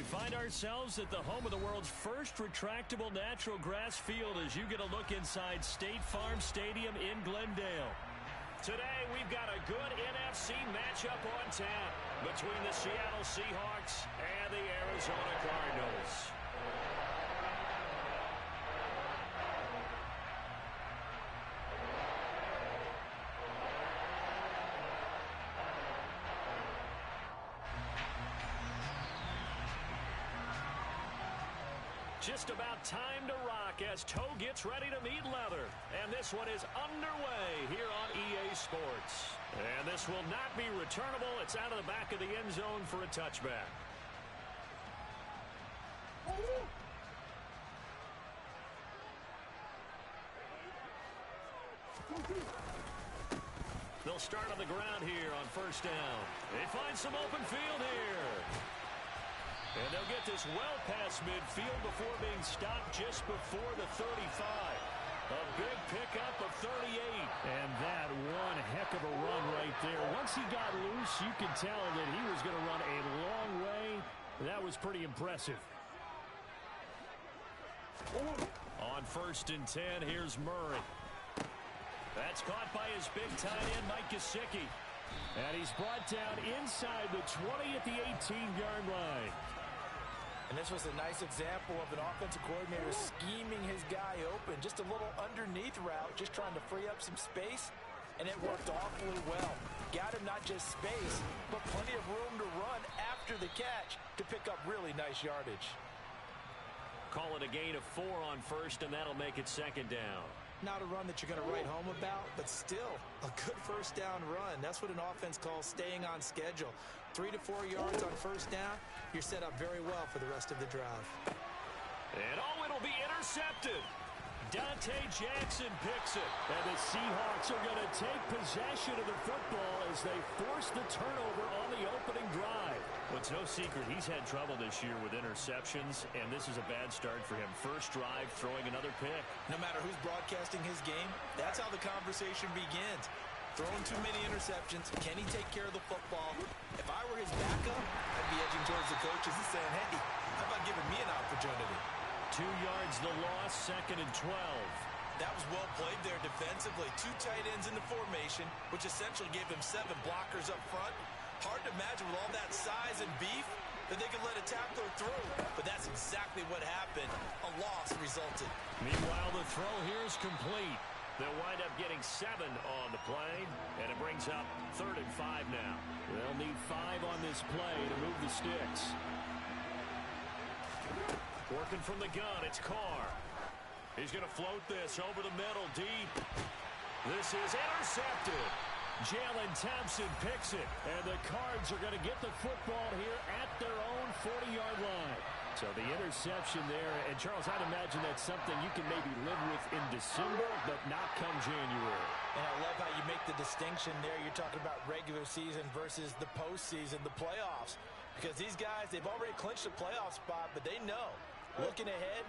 We find ourselves at the home of the world's first retractable natural grass field as you get a look inside State Farm Stadium in Glendale. Today, we've got a good NFC matchup on tap between the Seattle Seahawks and the Arizona Cardinals. Just about time to rock as Toe gets ready to meet leather. And this one is underway here on EA Sports. And this will not be returnable. It's out of the back of the end zone for a touchback. They'll start on the ground here on first down. They find some open field here. And they'll get this well past midfield before being stopped just before the 35. A big pickup of 38. And that one heck of a run right there. Once he got loose, you could tell that he was going to run a long way. That was pretty impressive. On first and 10, here's Murray. That's caught by his big tight end, Mike Gesicki. And he's brought down inside the 20 at the 18-yard line. And this was a nice example of an offensive coordinator scheming his guy open. Just a little underneath route, just trying to free up some space. And it worked awfully well. Got him not just space, but plenty of room to run after the catch to pick up really nice yardage. Call it a gain of 4 on first, and that'll make it second down. Not a run that you're going to write home about, but still a good first down run. That's what an offense calls staying on schedule. 3 to 4 yards on first down, you're set up very well for the rest of the drive. And it'll be intercepted. Dante Jackson picks it. And the Seahawks are going to take possession of the football as they force the turnover on the opening drive. Well, it's no secret he's had trouble this year with interceptions, and this is a bad start for him. First drive, throwing another pick. No matter who's broadcasting his game, that's how the conversation begins. Throwing too many interceptions. Can he take care of the football? If I were his backup, I'd be edging towards the coaches and saying, hey, how about giving me an opportunity? 2 yards the loss, second and 12. That was well played there defensively. 2 tight ends in the formation, which essentially gave him 7 blockers up front. Hard to imagine with all that size and beef that they could let a tackler through. But that's exactly what happened. A loss resulted. Meanwhile, the throw here is complete. They'll wind up getting 7 on the play, and it brings up 3rd and 5 now. They'll need 5 on this play to move the sticks. Working from the gun, it's Carr. He's going to float this over the middle, deep. This is intercepted. Jalen Thompson picks it, and the Cards are going to get the football here at their own 40-yard line. So the interception there, and Charles, I'd imagine that's something you can maybe live with in December, but not come January. And I love how you make the distinction there. You're talking about regular season versus the postseason, the playoffs. Because these guys, they've already clinched a playoff spot, but they know, looking ahead,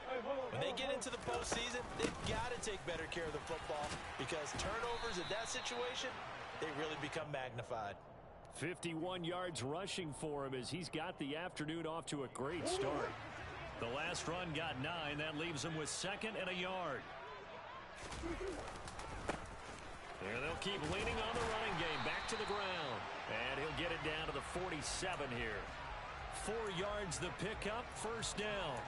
when they get into the postseason, they've got to take better care of the football because turnovers in that situation, they really become magnified. 51 yards rushing for him as he's got the afternoon off to a great start. The last run got 9. That leaves him with 2nd and a yard. There they'll keep leaning on the running game. Back to the ground. And he'll get it down to the 47 here. 4 yards the pickup. First down.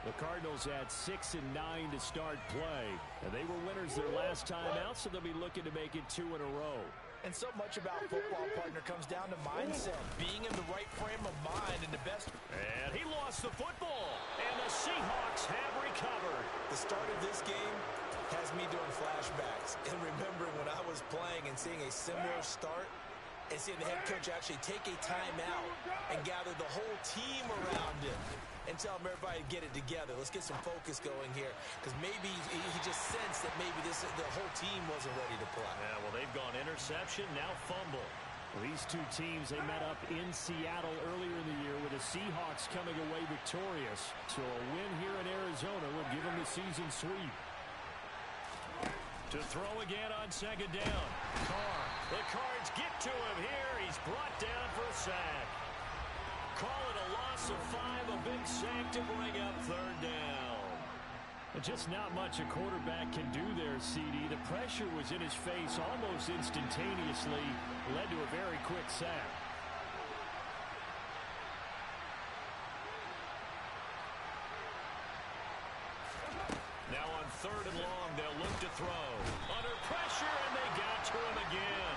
The Cardinals had 6 and 9 to start play. And they were winners their last time out, so they'll be looking to make it 2 in a row. And so much about football, partner, comes down to mindset, being in the right frame of mind and the best. And he lost the football, and the Seahawks have recovered. The start of this game has me doing flashbacks and remembering when I was playing and seeing a similar start and seeing the head coach actually take a timeout and gather the whole team around him and tell everybody to get it together. Let's get some focus going here because maybe he just sensed that maybe the whole team wasn't ready to play. Yeah, well, they've gone interception, now fumble. Well, these two teams, they met up in Seattle earlier in the year with the Seahawks coming away victorious. So a win here in Arizona will give them the season sweep. To throw again on second down. Carr. The Cards get to him here. He's brought down for a sack. call it a loss of 5, a big sack to bring up third down. Just not much a quarterback can do there, CD. The pressure was in his face almost instantaneously, led to a very quick sack. Now on third and long, they'll look to throw. Under pressure, and they got to him again.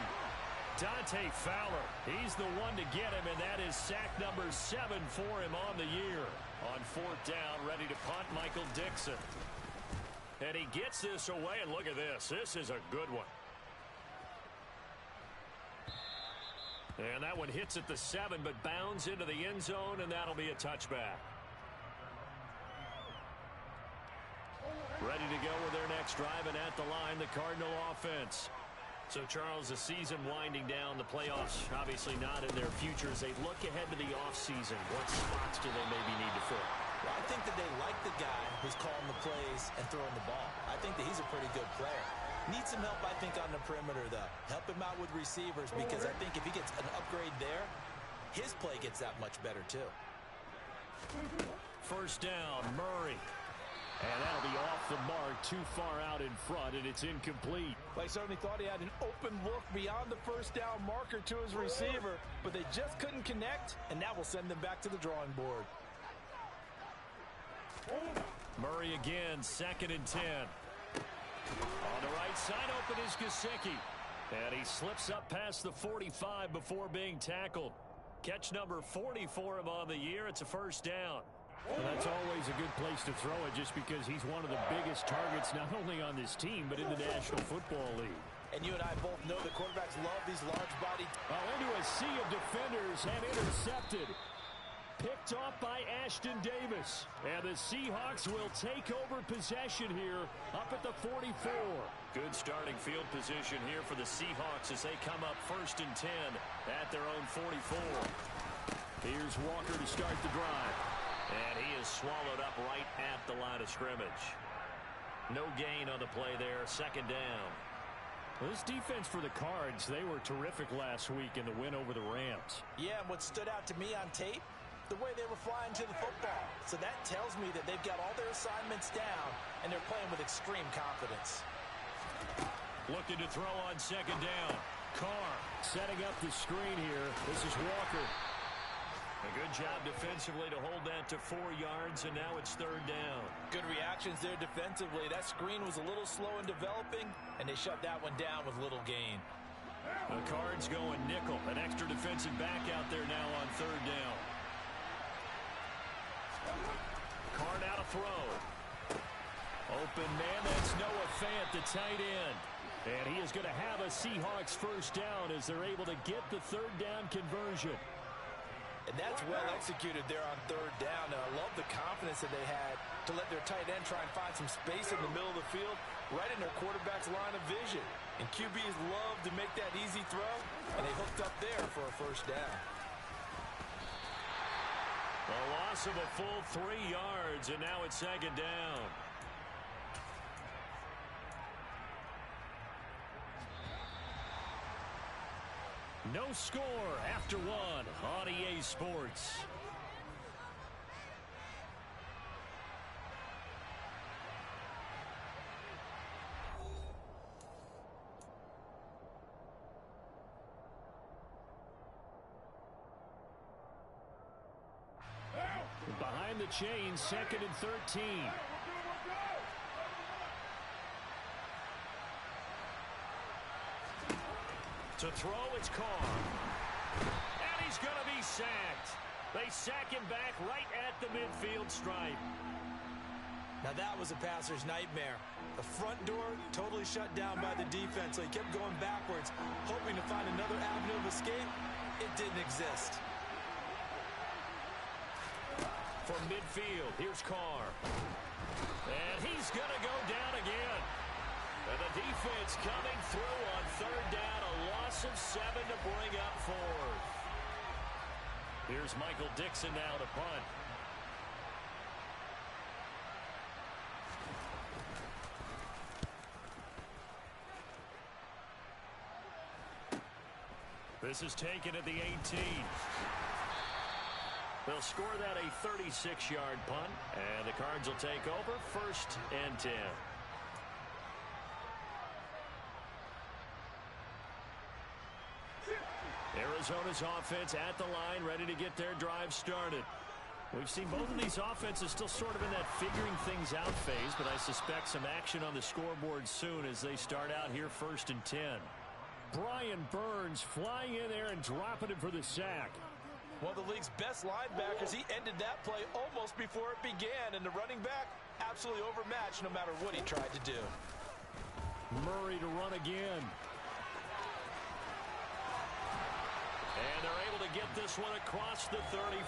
Dante Fowler, he's the one to get him, and that is sack number 7 for him on the year. On fourth down, ready to punt, Michael Dickson. And he gets this away, and look at this. This is a good one. And that one hits at the 7, but bounds into the end zone, and that'll be a touchback. Ready to go with their next drive, and at the line, the Cardinal offense. So, Charles, the season winding down, the playoffs obviously not in their future. As they look ahead to the offseason, what spots do they maybe need to fill? Well, I think that they like the guy who's calling the plays and throwing the ball. I think that he's a pretty good player. Needs some help, I think, on the perimeter, though. Help him out with receivers, because I think if he gets an upgrade there, his play gets that much better, too. First down, Murray. And that'll be off the mark, too far out in front, and it's incomplete. They certainly thought he had an open look beyond the first down marker to his receiver, but they just couldn't connect, and that will send them back to the drawing board. Murray again, 2nd and 10. On the right side, open is Gesicki. And he slips up past the 45 before being tackled. Catch number 40 for him on the year. It's a first down. Well, that's always a good place to throw it, just because he's one of the biggest targets not only on this team but in the National Football League. And you and I both know the quarterbacks love these large-bodied. Into a sea of defenders and intercepted. Picked off by Ashton Davis. And the Seahawks will take over possession here up at the 44. Good starting field position here for the Seahawks as they come up 1st and 10 at their own 44. Here's Walker to start the drive. And he is swallowed up right at the line of scrimmage. No gain on the play there. 2nd down. Well, this defense for the Cards, they were terrific last week in the win over the Rams. Yeah, and what stood out to me on tape, the way they were flying to the football. So that tells me that they've got all their assignments down, and they're playing with extreme confidence. Looking to throw on 2nd down. Carr setting up the screen here. This is Walker. A good job defensively to hold that to 4 yards, and now it's 3rd down. Good reactions there defensively. That screen was a little slow in developing, and they shut that one down with little gain. The Cards going nickel. An extra defensive back out there now on 3rd down. Carr now to throw. Open man, that's Noah Fant, the tight end. And he is going to have a Seahawks first down as they're able to get the 3rd down conversion. And that's well executed there on 3rd down. And I love the confidence that they had to let their tight end try and find some space in the middle of the field, right in their quarterback's line of vision. And QBs love to make that easy throw, and they hooked up there for a first down. A loss of a full 3 yards, and now it's 2nd down. No score after 1 on EA Sports. Behind the chains, 2nd and 13. To throw, it's Carr. And he's going to be sacked. They sack him back right at the midfield stripe. Now that was a passer's nightmare. The front door totally shut down by the defense, so he kept going backwards, hoping to find another avenue of escape. It didn't exist. From midfield, here's Carr. And he's going to go down again. And the defense coming through on 3rd down, a loss of 7 to bring up 4th. Here's Michael Dickson now to punt. This is taken at the 18. They'll score that a 36-yard punt, and the Cards will take over 1st and 10. Arizona's offense at the line, ready to get their drive started. We've seen both of these offenses still sort of in that figuring things out phase, but I suspect some action on the scoreboard soon as they start out here 1st and 10. Brian Burns flying in there and dropping it for the sack. One of the league's best linebackers. He ended that play almost before it began, and the running back absolutely overmatched no matter what he tried to do. Murray to run again. And they're able to get this one across the 35.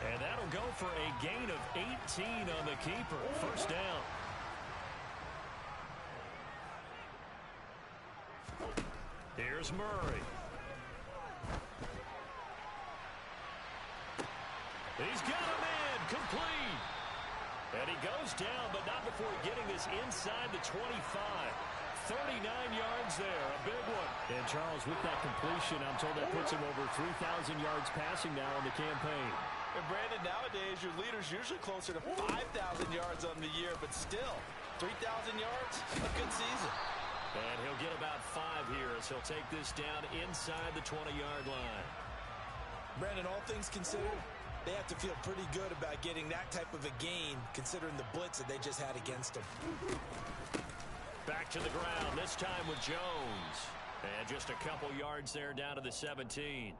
And that'll go for a gain of 18 on the keeper. 1st down. Here's Murray. He's got a man complete. And he goes down, but not before getting this inside the 25. 39 yards there, a big one. And Charles, with that completion, I'm told that puts him over 3,000 yards passing now in the campaign. And Brandon, nowadays your leader's usually closer to 5,000 yards on the year, but still, 3,000 yards, a good season. And he'll get about 5 here as he'll take this down inside the 20-yard line. Brandon, all things considered, they have to feel pretty good about getting that type of a gain, considering the blitz that they just had against them. Back to the ground, this time with Jones. And just a couple yards there down to the 17.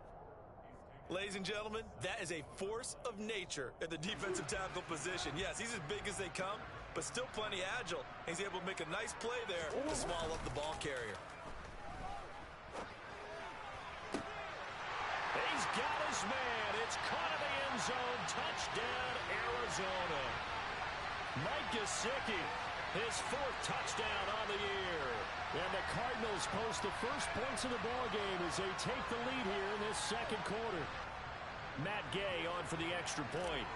Ladies and gentlemen, that is a force of nature at the defensive tackle position. Yes, he's as big as they come, but still plenty agile. He's able to make a nice play there to swallow up the ball carrier. He's got his man. It's caught in the end zone. Touchdown, Arizona. Mike Gesicki, his 4th touchdown on the year. And the Cardinals post the first points of the ball game as they take the lead here in this 2nd quarter. Matt Gay on for the extra point.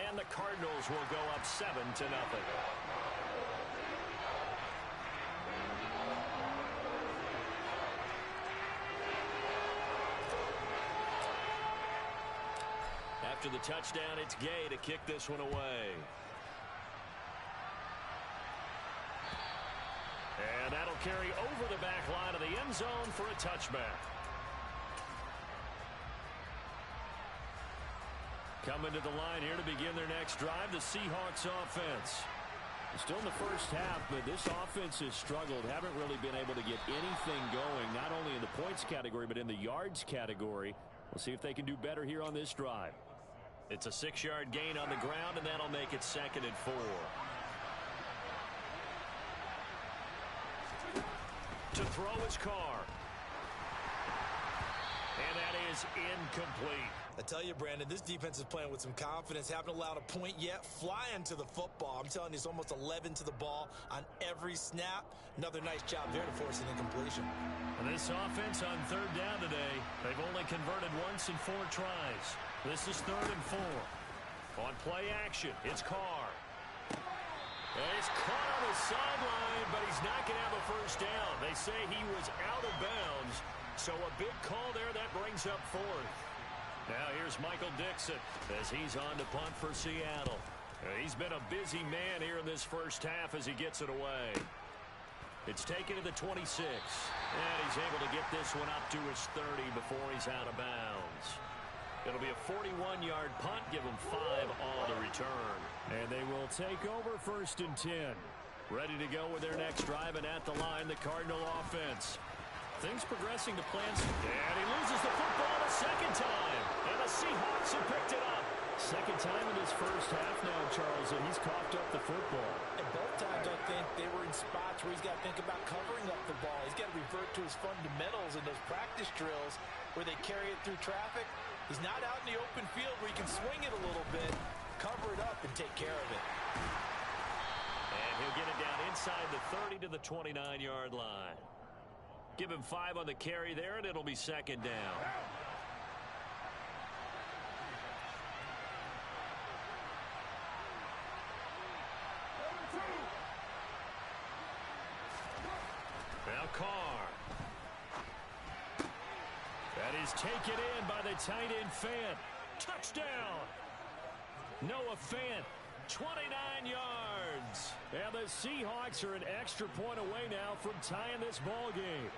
And the Cardinals will go up 7-0. After the touchdown, it's Gay to kick this one away. And that'll carry over the back line of the end zone for a touchback. Coming to the line here to begin their next drive, the Seahawks offense. Still in the first half, but this offense has struggled. Haven't really been able to get anything going, not only in the points category, but in the yards category. We'll see if they can do better here on this drive. It's a 6-yard gain on the ground, and that'll make it 2nd and 4. To throw his Carr. And that is incomplete. I tell you, Brandon, this defense is playing with some confidence. Haven't allowed a point yet. Flying to the football. I'm telling you, it's almost 11 to the ball on every snap. Another nice job there to force an incompletion. And this offense on 3rd down today, they've only converted once in 4 tries. This is 3rd and 4. On play action, it's Carr. And he's caught on the sideline, but he's not going to have a first down. They say he was out of bounds, so a big call there that brings up 4th. Now here's Michael Dixon as he's on to punt for Seattle. He's been a busy man here in this first half as he gets it away. It's taken to the 26, and he's able to get this one up to his 30 before he's out of bounds. It'll be a 41-yard punt, give him 5 all to return. And they will take over 1st and 10. Ready to go with their next drive, and at the line, the Cardinal offense. Things progressing to plans. And he loses the football a 2nd time. And the Seahawks have picked it up. 2nd time in this first half now, Charles, and he's coughed up the football. And both times, I think, they were in spots where he's got to think about covering up the ball. He's got to revert to his fundamentals in those practice drills where they carry it through traffic. He's not out in the open field where he can swing it a little bit, cover it up, and take care of it. And he'll get it down inside the 30 to the 29-yard line. Give him 5 on the carry there, and it'll be 2nd down. Now Carr. He's taken in by the tight end Fant. Touchdown! Noah Fant, 29 yards. And the Seahawks are an extra point away now from tying this ball game.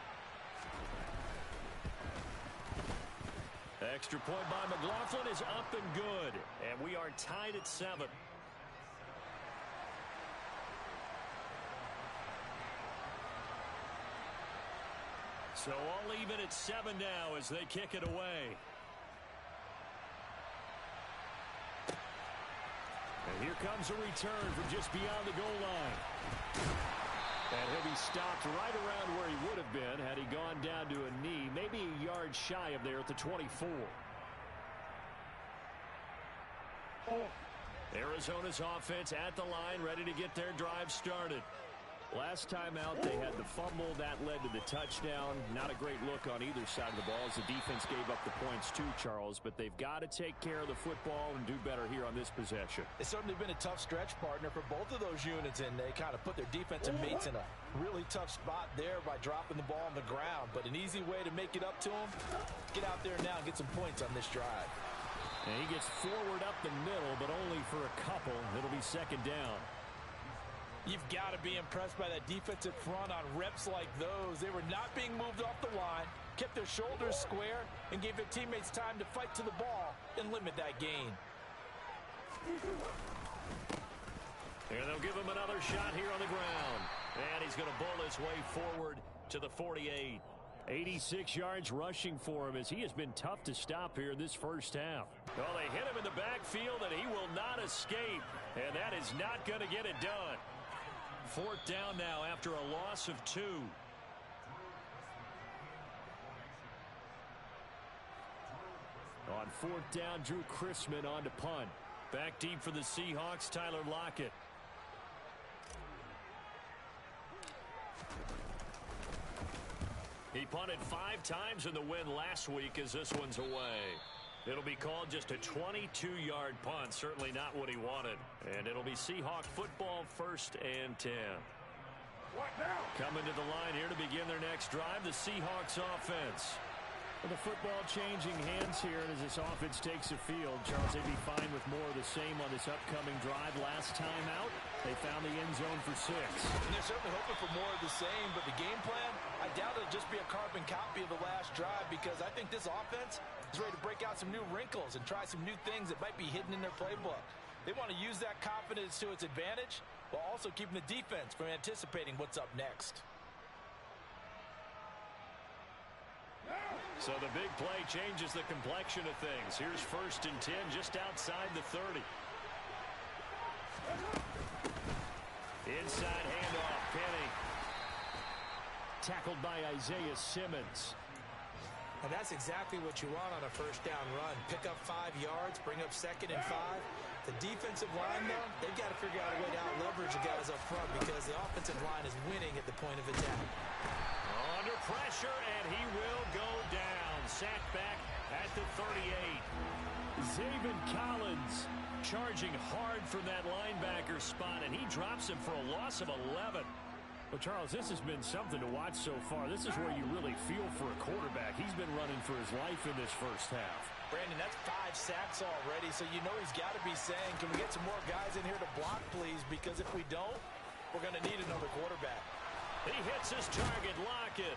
Extra point by McLaughlin is up and good. And we are tied at 7. So all even at 7 now as they kick it away. And here comes a return from just beyond the goal line. And he'll be stopped right around where he would have been had he gone down to a knee, maybe a yard shy of there at the 24. Arizona's offense at the line, ready to get their drive started. Last time out, they had the fumble. That led to the touchdown. Not a great look on either side of the ball as the defense gave up the points too, Charles. But they've got to take care of the football and do better here on this possession. It's certainly been a tough stretch, partner, for both of those units, and they kind of put their defensive mates in a really tough spot there by dropping the ball on the ground. But an easy way to make it up to them, get out there now and get some points on this drive. And he gets forward up the middle, but only for a couple. It'll be second down. You've got to be impressed by that defensive front on reps like those. They were not being moved off the line, kept their shoulders square, and gave their teammates time to fight to the ball and limit that gain. And they'll give him another shot here on the ground. And he's going to bull his way forward to the 48. 86 yards rushing for him as he has been tough to stop here in this first half. Well, they hit him in the backfield, and he will not escape. And that is not going to get it done. Fourth down now after a loss of 2. On fourth down, Drew Chrisman on to punt. Back deep for the Seahawks, Tyler Lockett. He punted 5 times in the win last week as this one's away. It'll be called just a 22-yard punt. Certainly not what he wanted. And it'll be Seahawk football, 1st and 10. Coming to the line here to begin their next drive, the Seahawks offense. With the football changing hands here as this offense takes the field, Charles, they'd be fine with more of the same on this upcoming drive. Last time out, they found the end zone for 6. And they're certainly hoping for more of the same, but the game plan, I doubt it'll just be a carbon copy of the last drive because I think this offense is ready to break out some new wrinkles and try some new things that might be hidden in their playbook. They want to use that confidence to its advantage while also keeping the defense from anticipating what's up next. So the big play changes the complexion of things. Here's 1st and 10 just outside the 30. Inside handoff, Penny. Tackled by Isaiah Simmons. And that's exactly what you want on a first down run. Pick up 5 yards, bring up 2nd and 5. The defensive line, though, they've got to figure out a way to out-leverage the guys up front because the offensive line is winning at the point of attack. Under pressure, and he will go down. Sacked back at the 38. Zaven Collins charging hard from that linebacker spot, and he drops him for a loss of 11. Well, Charles, this has been something to watch so far. This is where you really feel for a quarterback. He's been running for his life in this first half. Brandon, that's 5 sacks already, so you know he's got to be saying, can we get some more guys in here to block, please? Because if we don't, we're going to need another quarterback. He hits his target, Lockett.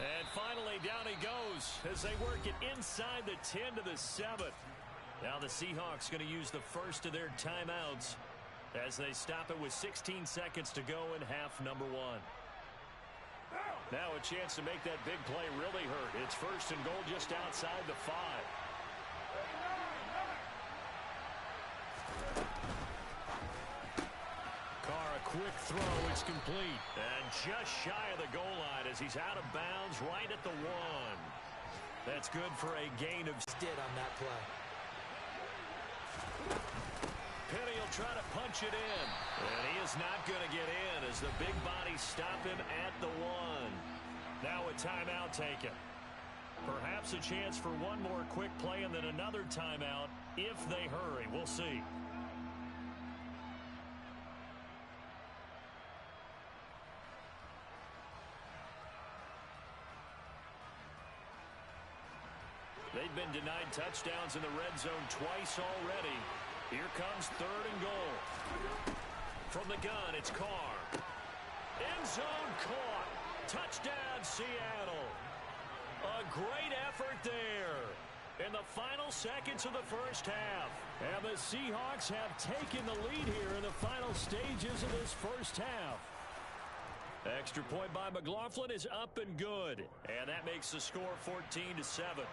And finally, down he goes as they work it inside the 10 to the 7. Now the Seahawks going to use the first of their timeouts as they stop it with 16 seconds to go in half number 1. Now a chance to make that big play really hurt. It's 1st and goal just outside the 5. Carr, a quick throw. It's complete. And just shy of the goal line as he's out of bounds right at the 1. That's good for a gain of... Did on that play. Penny will try to punch it in. And he is not going to get in as the big bodies stop him at the 1. Now a timeout taken. Perhaps a chance for one more quick play and then another timeout if they hurry. We'll see. They've been denied touchdowns in the red zone twice already. Here comes 3rd and goal. From the gun, it's Carr. End zone caught. Touchdown, Seattle. A great effort there in the final seconds of the first half. And the Seahawks have taken the lead here in the final stages of this first half. Extra point by McLaughlin is up and good. And that makes the score 14-7.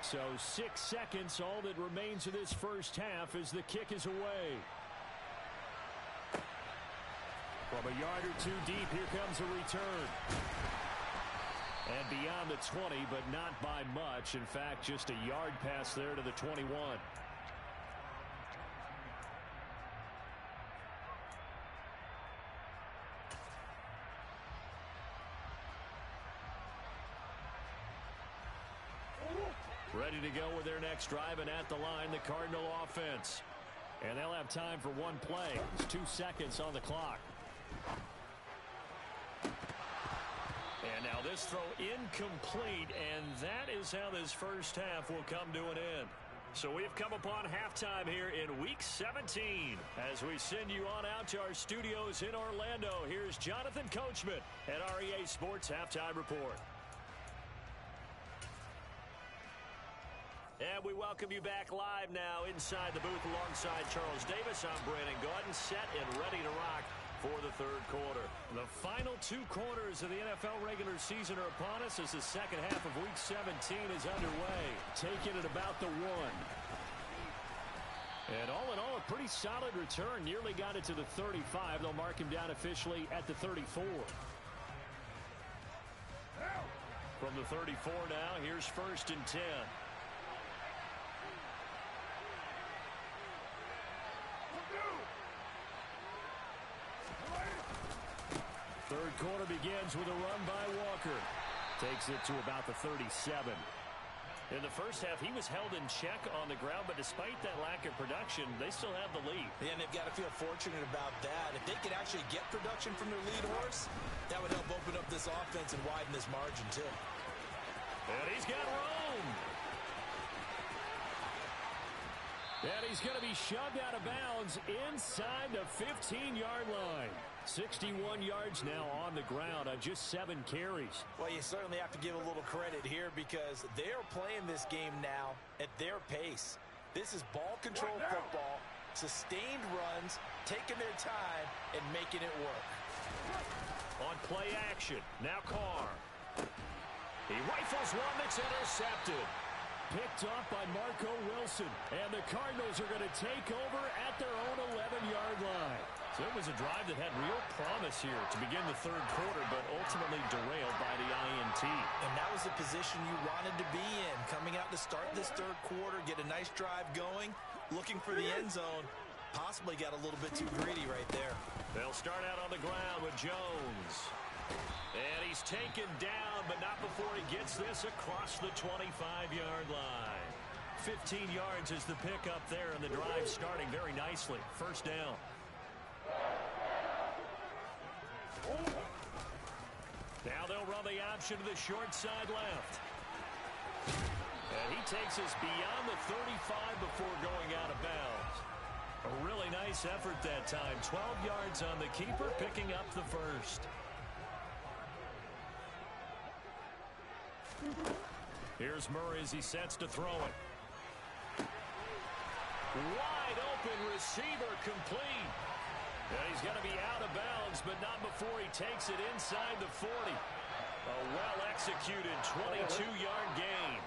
So 6 seconds, all that remains of this first half as the kick is away. From a yard or two deep, here comes a return. And beyond the 20, but not by much. In fact, just a yard pass there to the 21. Ready to go with their next drive, and at the line, the Cardinal offense. And they'll have time for one play. It's 2 seconds on the clock. And now this throw incomplete, and that is how this first half will come to an end. So we've come upon halftime here in Week 17. As we send you on out to our studios in Orlando, here's Jonathan Coachman at REA Sports Halftime Report. And we welcome you back live now inside the booth alongside Charles Davis. I'm Brandon Gaudin, set and ready to rock for the third quarter. The final 2 quarters of the NFL regular season are upon us as the second half of Week 17 is underway. Taking it about the 1. And all in all, a pretty solid return. Nearly got it to the 35. They'll mark him down officially at the 34. From the 34 now, here's 1st and 10. Third quarter begins with a run by Walker. Takes it to about the 37. In the first half, he was held in check on the ground, but despite that lack of production, they still have the lead. Yeah, and they've got to feel fortunate about that. If they could actually get production from their lead horse, that would help open up this offense and widen this margin, too. And he's got room. And he's going to be shoved out of bounds inside the 15-yard line. 61 yards now on the ground on just 7 carries. Well, you certainly have to give a little credit here because they are playing this game now at their pace. This is ball control football, sustained runs, taking their time, and making it work. On play action, now Carr. He rifles one that's intercepted. Picked off by Marco Wilson. And the Cardinals are going to take over at their own 11-yard line. So it was a drive that had real promise here to begin the third quarter, but ultimately derailed by the INT. And that was the position you wanted to be in. Coming out to start this third quarter, get a nice drive going, looking for the end zone. Possibly got a little bit too greedy right there. They'll start out on the ground with Jones. And he's taken down, but not before he gets this across the 25-yard line. 15 yards is the pickup there, and the drive starting very nicely. First down. Now they'll run the option to the short side left. And he takes us beyond the 35 before going out of bounds. A really nice effort that time. 12 yards on the keeper, picking up the first. Here's Murray as he sets to throw it. Wide open receiver complete. And he's going to be out of bounds, but not before he takes it inside the 40. A well-executed 22-yard gain.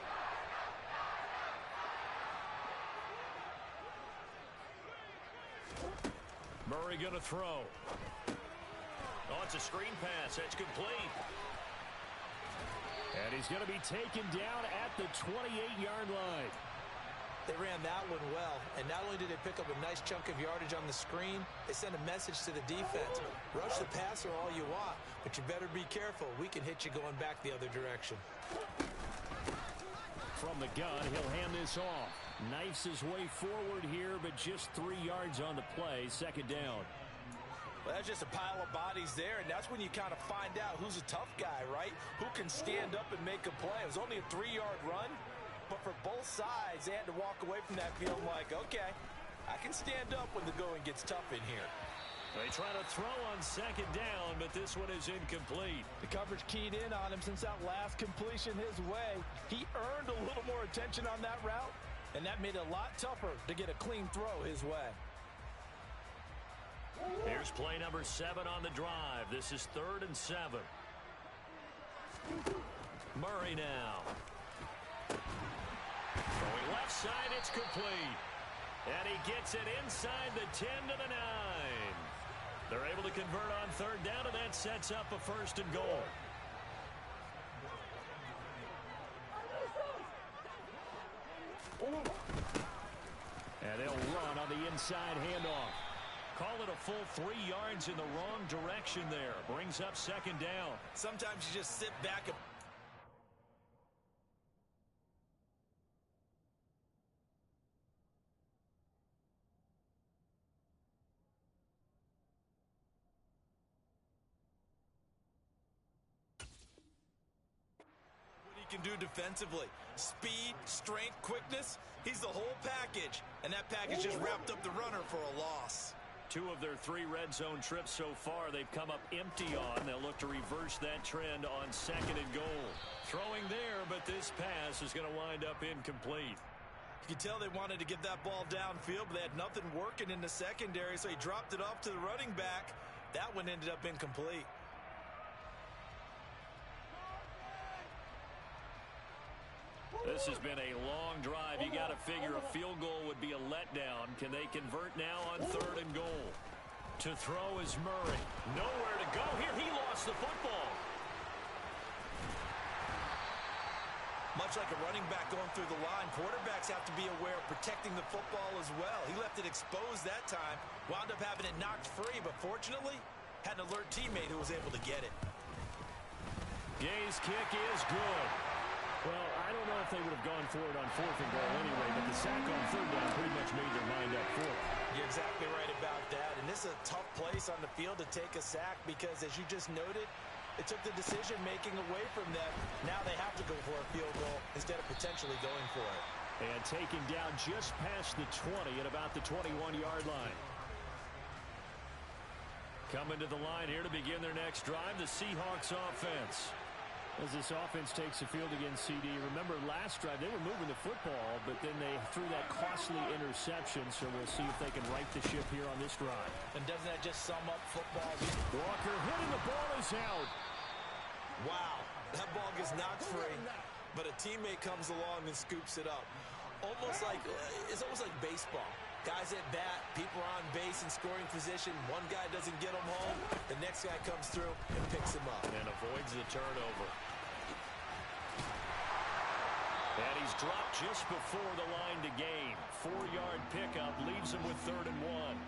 Murray going to throw. Oh, it's a screen pass. That's complete. And he's going to be taken down at the 28-yard line. They ran that one well, and not only did they pick up a nice chunk of yardage on the screen, they sent a message to the defense. Rush the passer all you want, but you better be careful. We can hit you going back the other direction. From the gun, he'll hand this off. Knifes his way forward here, but just 3 yards on the play. Second down. Well, that's just a pile of bodies there, and that's when you kind of find out who's a tough guy, right? Who can stand up and make a play. It was only a 3-yard run, but for both sides, they had to walk away from that field like, okay, I can stand up when the going gets tough in here. They try to throw on second down, but this one is incomplete. The coverage keyed in on him since that last completion his way. He earned a little more attention on that route, and that made it a lot tougher to get a clean throw his way. Here's play number 7 on the drive. This is 3rd and 7. Murray now. Going left side, it's complete. And he gets it inside the 10 to the 9. They're able to convert on 3rd down, and that sets up a 1st and goal. And they'll run on the inside handoff. Call it a full 3 yards in the wrong direction there. Brings up 2nd down. Sometimes you just sit back and can do defensively. Speed, strength, quickness. He's the whole package. And that package just wrapped up the runner for a loss. 2 of their 3 red zone trips so far they've come up empty on. They'll look to reverse that trend on 2nd and goal. Throwing there, but this pass is going to wind up incomplete. You can tell they wanted to get that ball downfield, but they had nothing working in the secondary, so he dropped it off to the running back. That one ended up incomplete. This has been a long drive. You got to figure a field goal would be a letdown. Can they convert now on 3rd and goal? To throw is Murray. Nowhere to go here. He lost the football. Much like a running back going through the line, quarterbacks have to be aware of protecting the football as well. He left it exposed that time, wound up having it knocked free, but fortunately, had an alert teammate who was able to get it. Gay's kick is good. Well, I don't know if they would have gone for it on 4th and goal anyway, but the sack on 3rd down pretty much made their mind up for it. You're exactly right about that, and this is a tough place on the field to take a sack because, as you just noted, it took the decision-making away from them. Now they have to go for a field goal instead of potentially going for it. And taken down just past the 20 at about the 21-yard line. Coming to the line here to begin their next drive, the Seahawks offense. As this offense takes the field against CD, remember last drive they were moving the football, but then they threw that costly interception, so we'll see if they can right the ship here on this drive. And doesn't that just sum up football? Walker hitting, the ball is out. Wow, that ball gets knocked free, but a teammate comes along and scoops it up. It's almost like baseball. Guys at bat, people are on base in scoring position. One guy doesn't get him home. The next guy comes through and picks him up. And avoids the turnover. And he's dropped just before the line to gain. 4-yard pickup leaves him with 3rd and 1.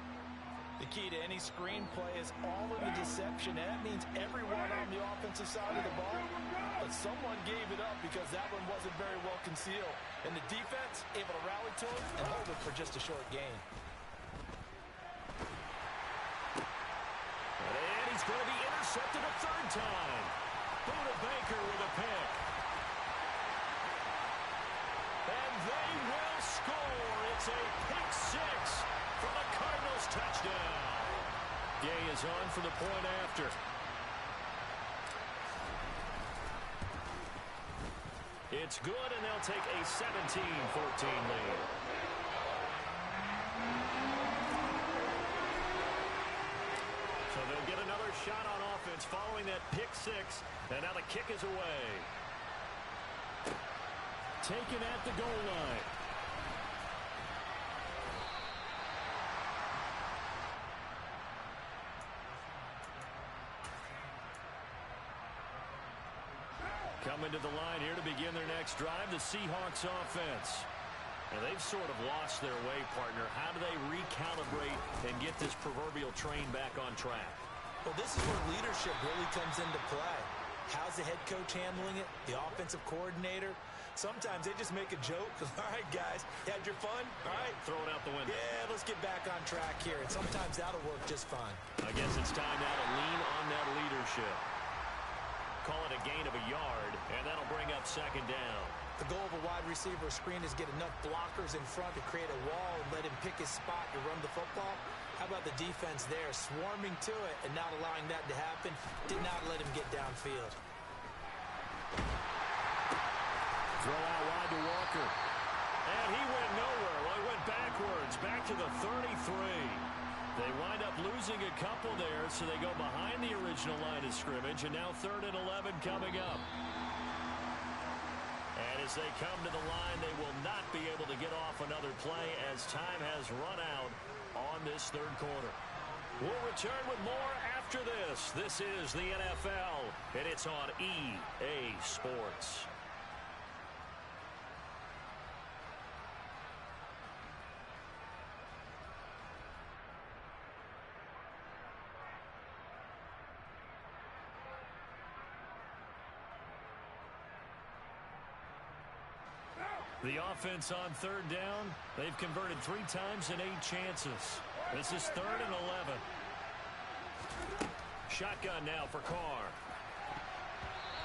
The key to any screen play is all of the deception, and that means everyone on the offensive side of the ball. But someone gave it up because that one wasn't very well concealed. And the defense able to rally to it and hold it for just a short gain. And he's going to be intercepted a 3rd time. Buda Baker with a pick. And they will score. It's a pick 6 for the Cardinals touchdown. Gay is on for the point after. It's good, and they'll take a 17-14 lead. So they'll get another shot on offense following that pick 6, and now the kick is away. Taken at the goal line. Coming to the line here to begin their next drive, the Seahawks offense. And they've sort of lost their way, partner. How do they recalibrate and get this proverbial train back on track? Well, this is where leadership really comes into play. How's the head coach handling it? The offensive coordinator? Sometimes they just make a joke. All right, guys, you had your fun? All right. Throw it out the window. Yeah, let's get back on track here. And sometimes that'll work just fine. I guess it's time now to lean on that leadership. Call it a gain of a yard, and that'll bring up second down. The goal of a wide receiver screen is get enough blockers in front to create a wall and let him pick his spot to run the football. How about the defense there, swarming to it and not allowing that to happen? Did not let him get downfield. Throw out wide to Walker. And he went nowhere. Well, he went backwards, back to the 33. They wind up losing a couple there, so they go behind the original line of scrimmage, and now 3rd and 11 coming up. And as they come to the line, they will not be able to get off another play as time has run out on this third quarter. We'll return with more after this. This is the NFL, and it's on EA Sports. The offense on 3rd down, they've converted 3 times in 8 chances. This is 3rd and 11. Shotgun now for Carr.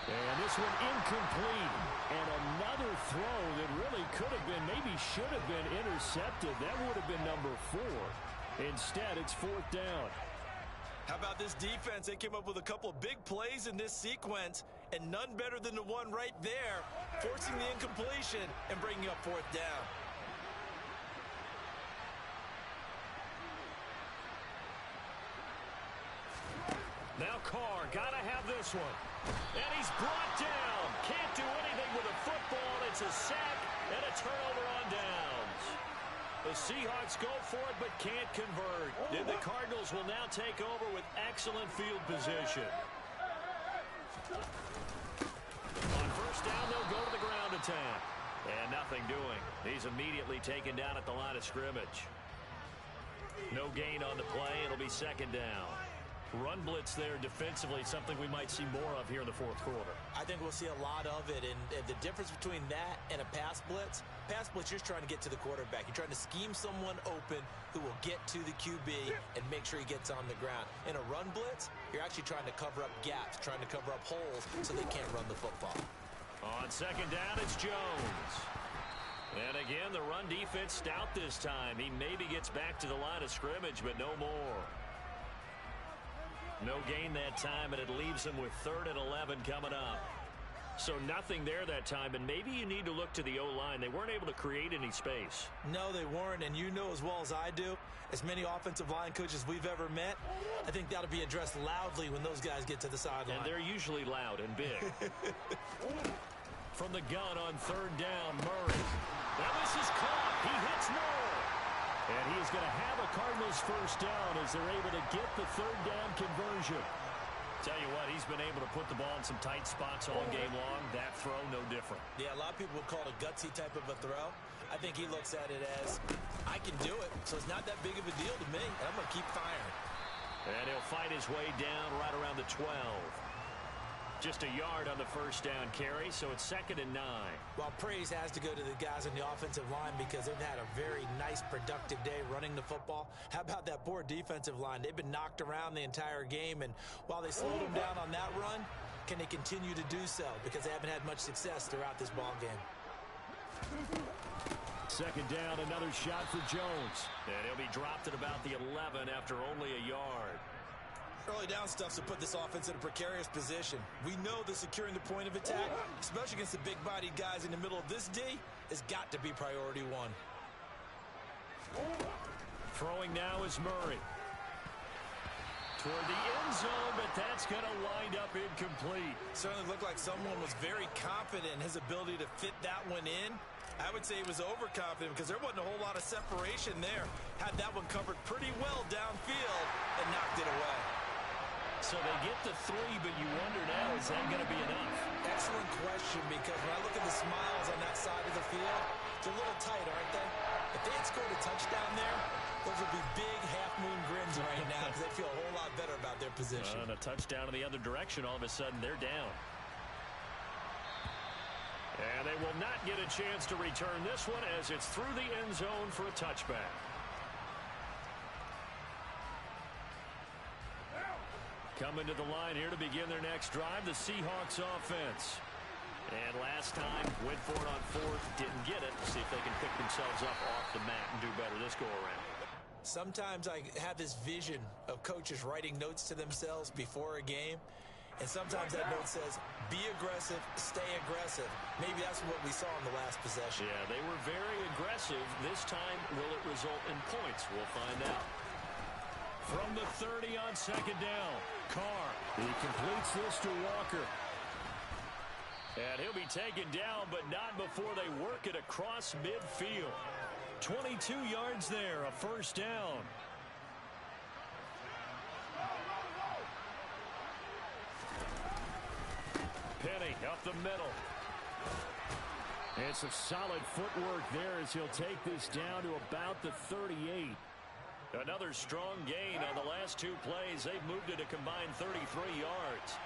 And this one incomplete. And another throw that really could have been, maybe should have been intercepted. That would have been number 4. Instead, it's 4th down. How about this defense? They came up with a couple of big plays in this sequence, and none better than the one right there, forcing the incompletion and bringing up 4th down. Now Carr, gotta have this one. And he's brought down. Can't do anything with a football. It's a sack and a turnover on downs. The Seahawks go for it but can't convert. And the Cardinals will now take over with excellent field position. On 1st down, they'll go to the ground attack. And nothing doing. He's immediately taken down at the line of scrimmage. No gain on the play. It'll be 2nd down. Run blitz there defensively, something we might see more of here in the 4th quarter. I think we'll see a lot of it, and the difference between that and a pass blitz, you're just trying to get to the quarterback. You're trying to scheme someone open who will get to the QB and make sure he gets on the ground. In a run blitz, you're actually trying to cover up gaps, trying to cover up holes so they can't run the football. On 2nd down, it's Jones. And again, the run defense stout this time. He maybe gets back to the line of scrimmage, but no more. No gain that time, and it leaves him with 3rd and 11 coming up. So nothing there that time, and maybe you need to look to the O-line. They weren't able to create any space. No, they weren't, and you know as well as I do, as many offensive line coaches we've ever met, I think that'll be addressed loudly when those guys get to the sideline. And they're usually loud and big. From the gun on 3rd down, Murray. Now this is caught. He hits Moore. And he's going to have a Cardinals 1st down as they're able to get the 3rd down conversion. Tell you what, he's been able to put the ball in some tight spots all game long. That throw, no different. Yeah, a lot of people would call it a gutsy type of a throw. I think he looks at it as, I can do it, so it's not that big of a deal to me, and I'm going to keep firing. And he'll fight his way down right around the 12. Just a yard on the 1st down carry, so it's 2nd and 9. Well, praise has to go to the guys on the offensive line because they've had a very nice, productive day running the football. How about that poor defensive line? They've been knocked around the entire game, and while they slowed them down on that run, can they continue to do so? Because they haven't had much success throughout this ball game. 2nd down, another shot for Jones. And he'll be dropped at about the 11 after only a yard. Early down stuff to put this offense in a precarious position. We know that securing the point of attack, especially against the big-bodied guys in the middle of this D, has got to be priority 1. Throwing now is Murray. Toward the end zone, but that's going to wind up incomplete. Certainly looked like someone was very confident in his ability to fit that one in. I would say he was overconfident because there wasn't a whole lot of separation there. Had that one covered pretty well downfield and knocked it away. So they get the 3, but you wonder now, is that going to be enough? Excellent question, because when I look at the smiles on that side of the field, they're a little tight, aren't they? If they had scored a touchdown there, those would be big half-moon grins right now because they feel a whole lot better about their position. And a touchdown in the other direction, all of a sudden they're down. And they will not get a chance to return this one as it's through the end zone for a touchback. Coming to the line here to begin their next drive, the Seahawks offense. And last time, went for it on fourth, didn't get it. See if they can pick themselves up off the mat and do better this go-around. Sometimes I have this vision of coaches writing notes to themselves before a game, and sometimes that note says, be aggressive, stay aggressive. Maybe that's what we saw in the last possession. Yeah, they were very aggressive. This time, will it result in points? We'll find out. From the 30 on second down, Carr. He completes this to Walker. And he'll be taken down, but not before they work it across midfield. 22 yards there, a first down. Penny up the middle. And some solid footwork there as he'll take this down to about the 38. Another strong gain on the last two plays. They've moved it a combined 33 yards.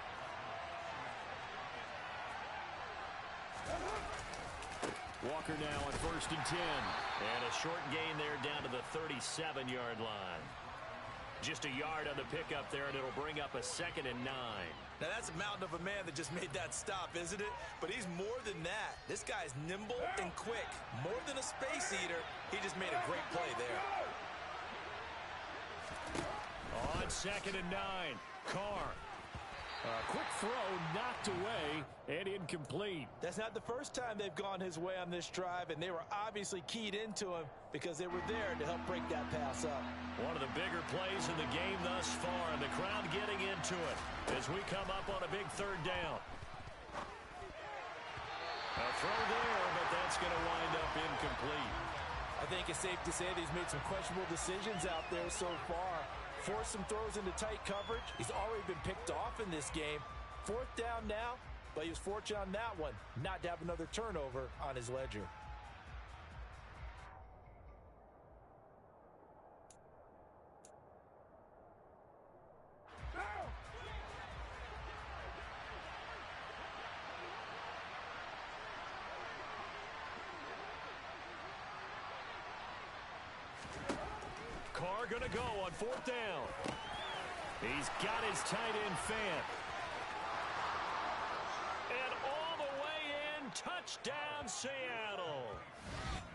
Walker now on 1st and 10. And a short gain there down to the 37-yard line. Just a yard on the pickup there, and it'll bring up a 2nd and 9. Now, that's a mountain of a man that just made that stop, isn't it? But he's more than that. This guy's nimble and quick. More than a space eater, he just made a great play there. On 2nd and 9, Carr. A quick throw knocked away and incomplete. That's not the first time they've gone his way on this drive, and they were obviously keyed into him because they were there to help break that pass up. One of the bigger plays in the game thus far, and the crowd getting into it as we come up on a big 3rd down. A throw there, but that's going to wind up incomplete. I think it's safe to say that he's made some questionable decisions out there so far. Forced some throws into tight coverage. He's already been picked off in this game. 4th down now, but he was fortunate on that one not to have another turnover on his ledger. Carr going to go on 4th down. He's got his tight end Fant. And all the way in, touchdown Seattle.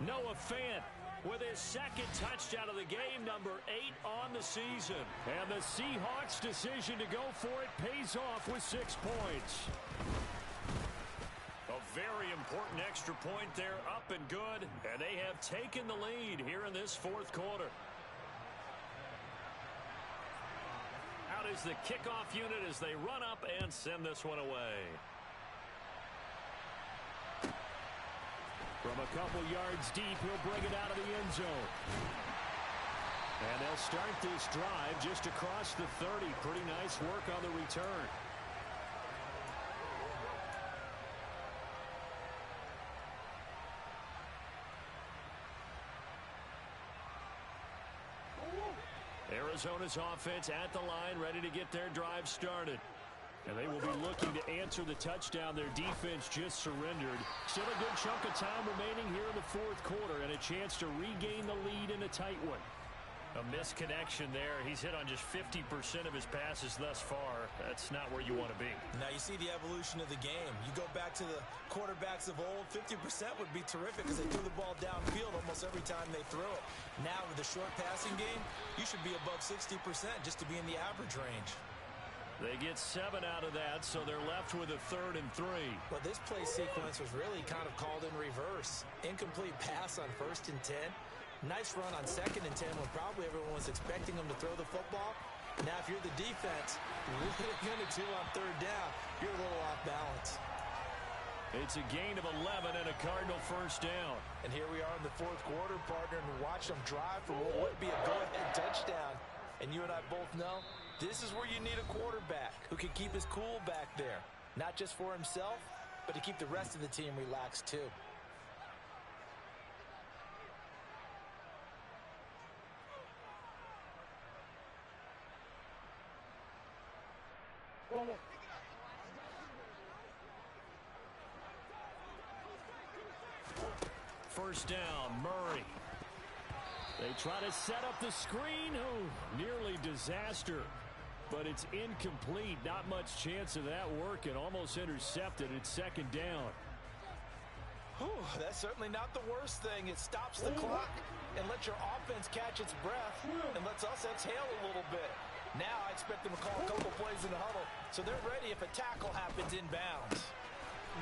Noah Fant with his 2nd touchdown of the game, number 8 on the season. And the Seahawks' decision to go for it pays off with 6 points. A very important extra point there, up and good. And they have taken the lead here in this 4th quarter. Out is the kickoff unit as they run up and send this one away. From a couple yards deep, he'll bring it out of the end zone. And they'll start this drive just across the 30. Pretty nice work on the return. Arizona's offense at the line, ready to get their drive started. And they will be looking to answer the touchdown their defense just surrendered. Still a good chunk of time remaining here in the 4th quarter and a chance to regain the lead in a tight one. A misconnection there. He's hit on just 50% of his passes thus far. That's not where you want to be. Now you see the evolution of the game. You go back to the quarterbacks of old, 50% would be terrific because they threw the ball downfield almost every time they threw it. Now with the short passing game, you should be above 60% just to be in the average range. They get 7 out of that, so they're left with a 3rd and 3. Well, this play sequence was really kind of called in reverse. Incomplete pass on 1st and 10. Nice run on 2nd and 10 when probably everyone was expecting him to throw the football. Now, if you're the defense, what are you going to do on 3rd down? You're a little off balance. It's a gain of 11 and a Cardinal first down. And here we are in the 4th quarter, partner, and watch them drive for what would be a go-ahead touchdown. And you and I both know this is where you need a quarterback who can keep his cool back there. Not just for himself, but to keep the rest of the team relaxed too. first down. Murray. They try to set up the screen. Oh, nearly disaster. But it's incomplete. Not much chance of that working. Almost intercepted. It's second down. Whew, that's certainly not the worst thing. It stops the clock and lets your offense catch its breath and lets us exhale a little bit. Now I expect them to call a couple plays in the huddle so they're ready if a tackle happens inbounds.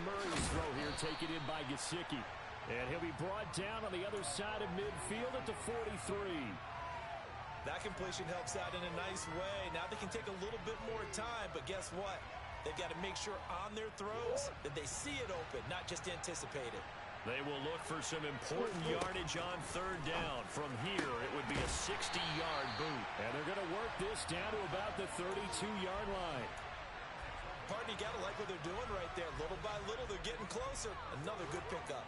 Murray's throw here taken in by Gesicki. And he'll be brought down on the other side of midfield at the 43. That completion helps out in a nice way. Now they can take a little bit more time, but guess what? They've got to make sure on their throws that they see it open, not just anticipate it. They will look for some important yardage on third down. From here, it would be a 60-yard boot. And they're going to work this down to about the 32-yard line. Partner, you got to like what they're doing right there. Little by little, they're getting closer. Another good pickup.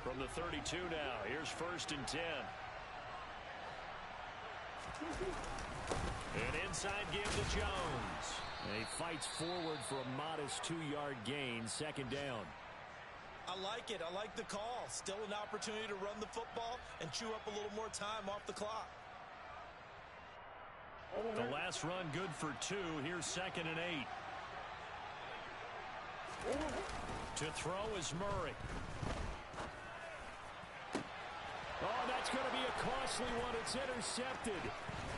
From the 32 now, here's first and 10. An inside give to Jones. And he fights forward for a modest 2-yard gain, second down. I like it. I like the call. Still an opportunity to run the football and chew up a little more time off the clock. The last run good for 2. Here's second and 8. To throw is Murray. Oh, that's going to be a costly one. It's intercepted.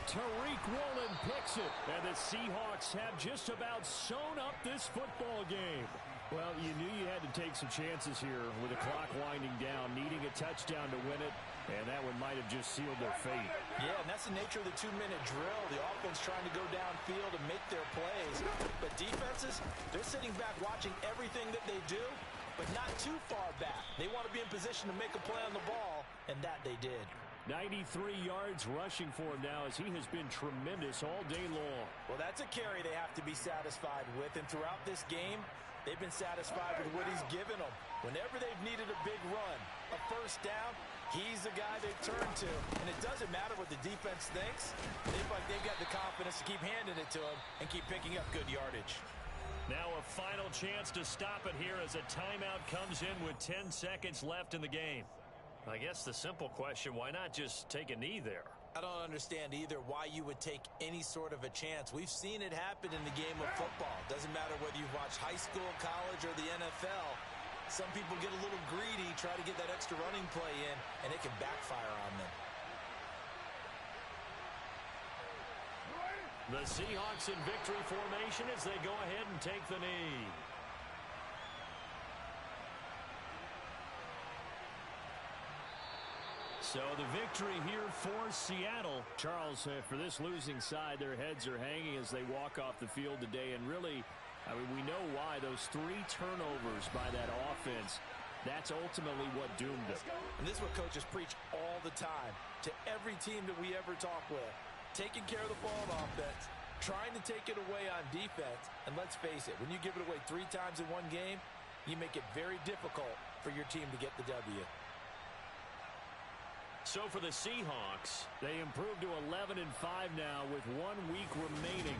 Tariq Woolen picks it. And the Seahawks have just about sewn up this football game. Well, you knew you had to take some chances here with the clock winding down, needing a touchdown to win it, and that one might have just sealed their fate. Yeah, and that's the nature of the 2-minute drill. The offense trying to go downfield and make their plays. But defenses, they're sitting back watching everything that they do, but not too far back. They want to be in position to make a play on the ball, and that they did. 93 yards rushing for him now as he has been tremendous all day long. Well, that's a carry they have to be satisfied with, and throughout this game, they've been satisfied with what he's given them. Whenever they've needed a big run, a first down, he's the guy they turn to. And it doesn't matter what the defense thinks. They feel like they've got the confidence to keep handing it to him and keep picking up good yardage. Now a final chance to stop it here as a timeout comes in with 10 seconds left in the game. I guess the simple question, why not just take a knee there? I don't understand either why you would take any sort of a chance. We've seen it happen in the game of football. Doesn't matter whether you've watched high school, college, or the NFL. Some people get a little greedy, try to get that extra running play in, and it can backfire on them. The Seahawks in victory formation as they go ahead and take the knee. So the victory here for Seattle. Charles, for this losing side, their heads are hanging as they walk off the field today. And really, I mean, we know why. Those 3 turnovers by that offense, that's ultimately what doomed them. And this is what coaches preach all the time to every team that we ever talk with. Taking care of the ball on offense, trying to take it away on defense. And let's face it, when you give it away 3 times in one game, you make it very difficult for your team to get the W. So for the Seahawks, they improved to 11-5 now with 1 week remaining.